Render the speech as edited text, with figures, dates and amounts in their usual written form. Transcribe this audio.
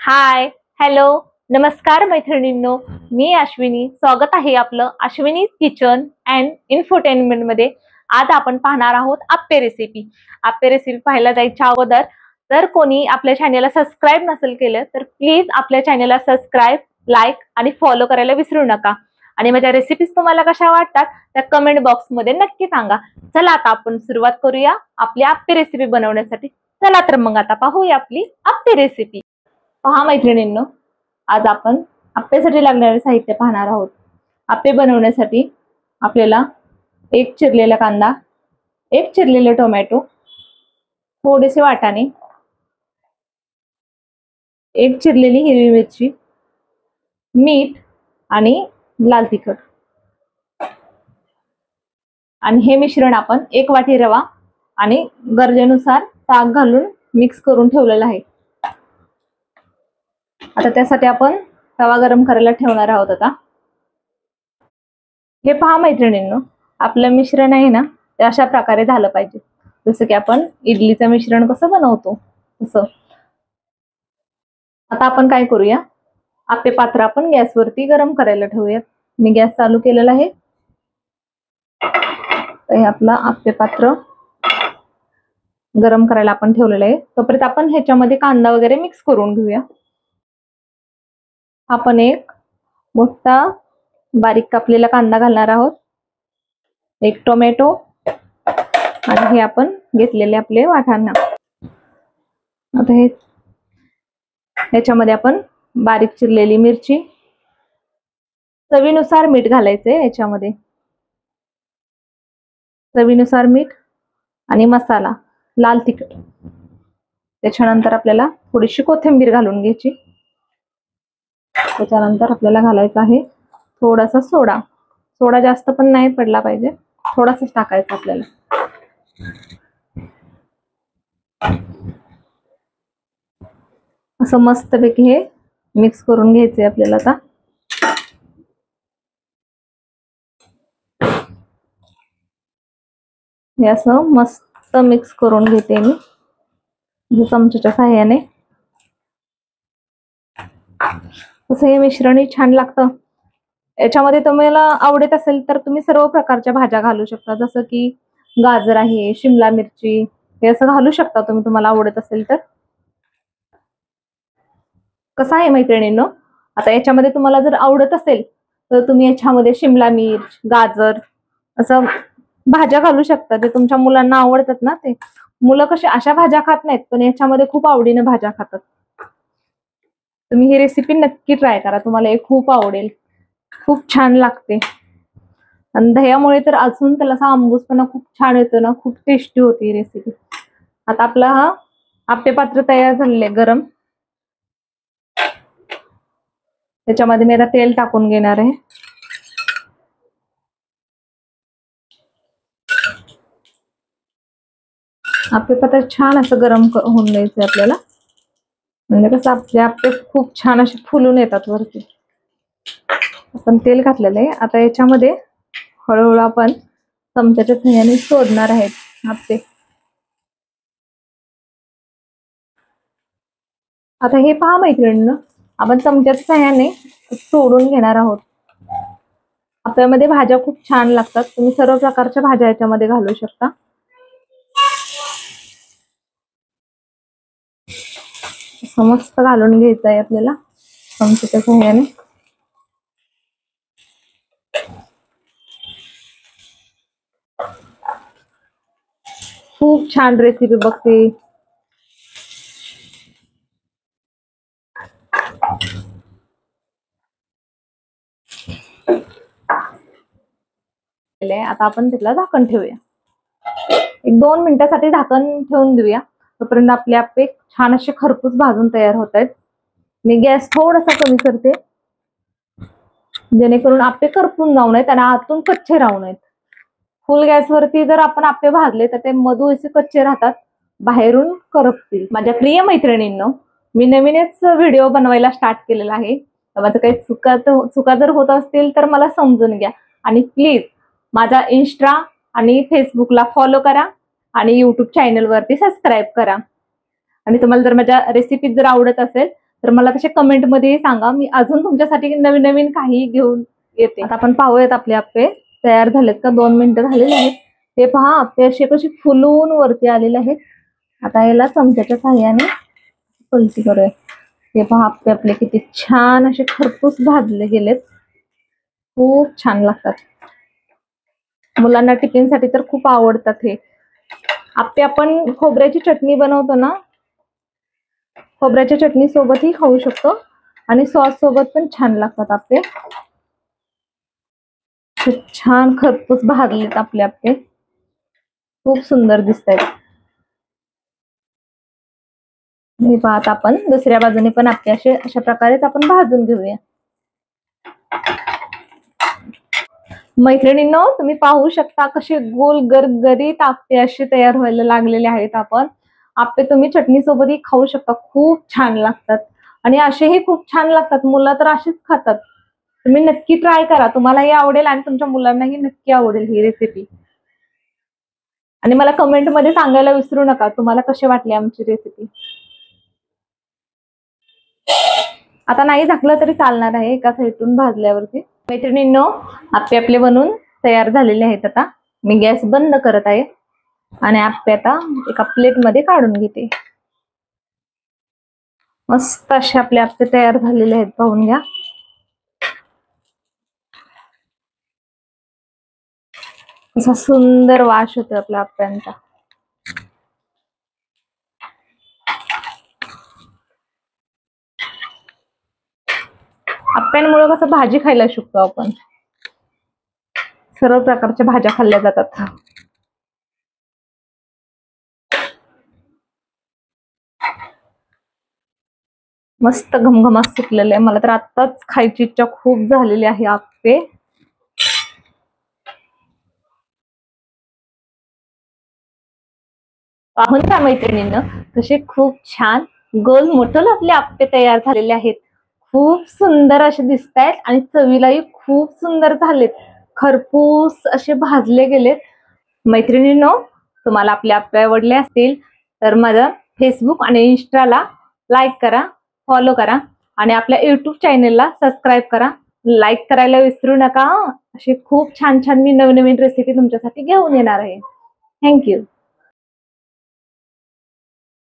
हाय, hello, नमस्कार मैत्रिणींनो. मी अश्विनी. स्वागत आहे आपलं अश्विनीज किचन अँड इन्फोटेनमेंट मध्ये. आज आपण पाहणार आहोत आप्पे रेसिपी. आप्पे रेसिपी पाहायला जायच्या अगोदर जर कोणी आपल्या चॅनलला सबस्क्राईब नसेल केलं तर प्लीज आपल्या चॅनलला सबस्क्राईब, लाईक आणि फॉलो करायला विसरू नका. आणि माझ्या रेसिपीज तुम्हाला कशा वाटतात त्या कमेंट बॉक्स मध्ये नक्की सांगा. चला आता आपण सुरुवात करूया आपली आप्पे रेसिपी बनवण्यासाठी. चला तर मग आता पाहूया आपली आप्पे रेसिपी. पहा मैत्रिणींनो, आज आपण आप्पेसाठी लागणारे साहित्य पाहणार आहोत. आप्पे बनवण्यासाठी आपल्याला एक चिरलेला कांदा, एक चिरलेले टोमॅटो, थोडेसे वाटाणे, एक चिरलेली हिरवी मिरची, मीठ आणि लाल तिखट. आणि हे मिश्रण आपण एक वाटी रवा आणि गरजेनुसार ताक घालून मिक्स करून ठेवलेलं आहे. आता त्यासाठी आपण तवा गरम करायला ठेवणार आहोत. आता हे पहा मैत्रिणींनो, आपलं मिश्रण आहे ना ते अशा प्रकारे झालं पाहिजे, जसं की आपण इडलीचं मिश्रण कसं बनवतो तसं. आता आपण काय करूया, आप्पे पात्र आपण गॅसवरती गरम करायला ठेवूयात. मी गॅस चालू केलेला आहे. तर हे आपलं आप्पे पात्र गरम करायला आपण ठेवलेलं आहे. तोपर्यंत आपण ह्याच्यामध्ये कांदा वगैरे मिक्स करून घेऊया. आपण एक मोठा बारीक कापलेला कांदा घालणार आहोत, एक टोमॅटो आणि हे आपण घेतलेले आपले वाटाणे. आता हे याच्यामध्ये आपण बारीक चिरलेली मिरची, चवीनुसार मीठ घालायचंय. याच्यामध्ये चवीनुसार मीठ आणि मसाला, लाल तिखट. त्याच्यानंतर आपल्याला थोडीशी कोथिंबीर घालून घ्यायची. त्याच्यानंतर आपल्याला घालायचा आहे थोडासा सोडा. सोडा जास्त पण नाही पडला पाहिजे, थोडासाच टाकायचा आपल्याला. असं मस्तपैकी हे मिक्स करून घ्यायचंय आपल्याला. आता हे असं मस्त मिक्स करून घेते मी चमच्याच्या साहाय्याने. तसं हे मिश्रण छान लागतं. याच्यामध्ये तुम्हाला आवडत असेल तर तुम्ही सर्व प्रकारच्या भाज्या घालू शकता, जसं की गाजर आहे, शिमला मिरची, हे असं घालू शकता तुम्ही, तुम्हाला आवडत असेल तर. कसं आहे मैत्रिणींनो, आता याच्यामध्ये तुम्हाला जर आवडत असेल तर तुम्ही याच्यामध्ये शिमला मिर्च, गाजर असं भाज्या घालू शकता. ते तुमच्या मुलांना आवडतात ना. ते मुलं कशी अशा भाज्या खात नाहीत, पण याच्यामध्ये खूप आवडीने भाज्या खातात. तुम्ही ही रेसिपी नक्की ट्राय करा, तुम्हाला हे खूप आवडेल. खूप छान लागते आणि दह्यामुळे तर अजून त्याला असा आंबूसपणा खूप छान येतो ना. खूप टेस्टी होती ही रेसिपी. आता आपला हा आप्पे पात्र तयार झालेले गरम. त्याच्यामध्ये मी आता तेल टाकून घेणार आहे. आप्पे पात्र छान असं गरम होऊन द्यायचं आपल्याला, म्हणजे कसं आपले आप्पे खूप छान असे फुलून येतात वरती. आपण तेल घातलेलं आहे. आता याच्यामध्ये हळूहळू आपण चमच्याच्या सहाय्याने सोडणार आहेत आप्पे. आता हे पहा मैत्रिणींनो, आपण चमच्याच्या सहाय्याने सोडून घेणार आहोत. आप्यामध्ये भाज्या खूप छान लागतात. तुम्ही सर्व प्रकारच्या भाज्या याच्यामध्ये घालू शकता. मस्त घालून घ्यायचं आहे आपल्याला चमच्याच्या सहाय्याने. खूप छान रेसिपी बघते. आता आपण त्याला झाकण ठेवूया. एक 2 मिनिटासाठी झाकण ठेवून देऊया. तोपर्यंत आपले आप्पे छान असे खरपूस भाजून तयार होत आहेत. मी गॅस थोडासा कमी करते, जेणेकरून आप्पे करपून जाऊ नयेत आणि आतून कच्चे राहू नयेत. फुल गॅसवरती जर आपण आप्पे भाजले तर ते मधू असे कच्चे राहतात, बाहेरून करपतील. माझ्या प्रिय मैत्रिणींनो, मी नवीनच व्हिडिओ बनवायला स्टार्ट केलेला आहे. तर माझं काही चुका जर होत असतील तर मला समजून घ्या. आणि प्लीज माझा इंस्टा आणि फेसबुकला फॉलो करा आणि युट्यूब चॅनलवरती सबस्क्राईब करा. आणि तुम्हाला जर माझ्या रेसिपी जर आवडत असेल तर मला तसे कमेंटमध्ये सांगा, मी अजून तुमच्यासाठी नवीन नवीन काही घेऊन येते. आता आपण पाहूयात आपले आप्पे तयार झालेत का. 2 मिनिटं झालेले आहेत. हे पहा, आप्पे असे कसे फुलून वरती आलेले आहेत. आता याला चमच्याच्या साह्याने पलटी करूया. हे पहा, आप्पे आपले किती छान असे खरपूस भाजले गेलेत. खूप छान लागतात. मुलांना टिफिनसाठी तर खूप आवडतात हे आप्पे. आपण खोबऱ्याची चटणी बनवतो ना, खोबऱ्याच्या चटणी सोबतही खाऊ शकतो आणि सॉस सोबत पण छान लागतात आप्पे. खूप छान खरपूस भाजलेत आपले आप्पे. खूप सुंदर दिसतायत. हे पाहत आपण दुसऱ्या बाजूने पण आप्पे अशा प्रकारेच आपण भाजून घेऊया. मैत्रिणींनो, तुम्ही पाहू शकता कसे गोल गरगरीत आप्पे असे तयार व्हायला लागलेले आहेत. आपण आप्पे तुम्ही चटणी सोबतही खाऊ शकता. खूप छान लागतात आणि असेही खूप छान लागतात. मुलं तर अशीच खातात. तुम्ही नक्की ट्राय करा, तुम्हालाही आवडेल आणि तुमच्या मुलांनाही नक्की आवडेल ही रेसिपी. आणि मला कमेंट मध्ये सांगायला विसरू नका तुम्हाला कशी वाटली आमची रेसिपी. आता नाही झाकलं तरी चालणार आहे एका साईडून भाजल्यावरती. मैत्रिणींनो, आप्पे आपले बनवून तयार झालेले आहेत. आता मी गॅस बंद करत आहे आणि आप्पे आता एका प्लेट मध्ये काढून घेते. मस्त असे आपले आप्पे तयार झालेले आहेत, पाहून घ्या. असा सुंदर वास होतो आपल्या आप्प्यांचा. आप्प्यांमुळे कसं भाजी खायला शिकतो आपण. सर्व प्रकारच्या भाज्या खाल्ल्या जातात. मस्त घमघमाट सुटलेले आहे. मला तर आत्ताच खायची इच्छा खूप झालेली आहे आप्पे. पाहून त्या मैत्रिणींना कसे खूप छान गोल मोठल आपले आप्पे तयार झालेले आहेत. खूप सुंदर असे दिसत आहेत आणि चवीलाही खूप सुंदर झालेत. खरपूस असे भाजले गेलेत. मैत्रिणींनो, तुम्हाला आपले आप्पे आवडले असतील तर माझं फेसबुक आणि इंस्टाला लाईक करा, फॉलो करा आणि आपल्या युट्यूब चॅनलला सबस्क्राईब करा. लाईक करायला विसरू नका. असे खूप छान छान मी नवीन नवीन रेसिपी तुमच्यासाठी घेऊन येणार आहे. थँक्यू.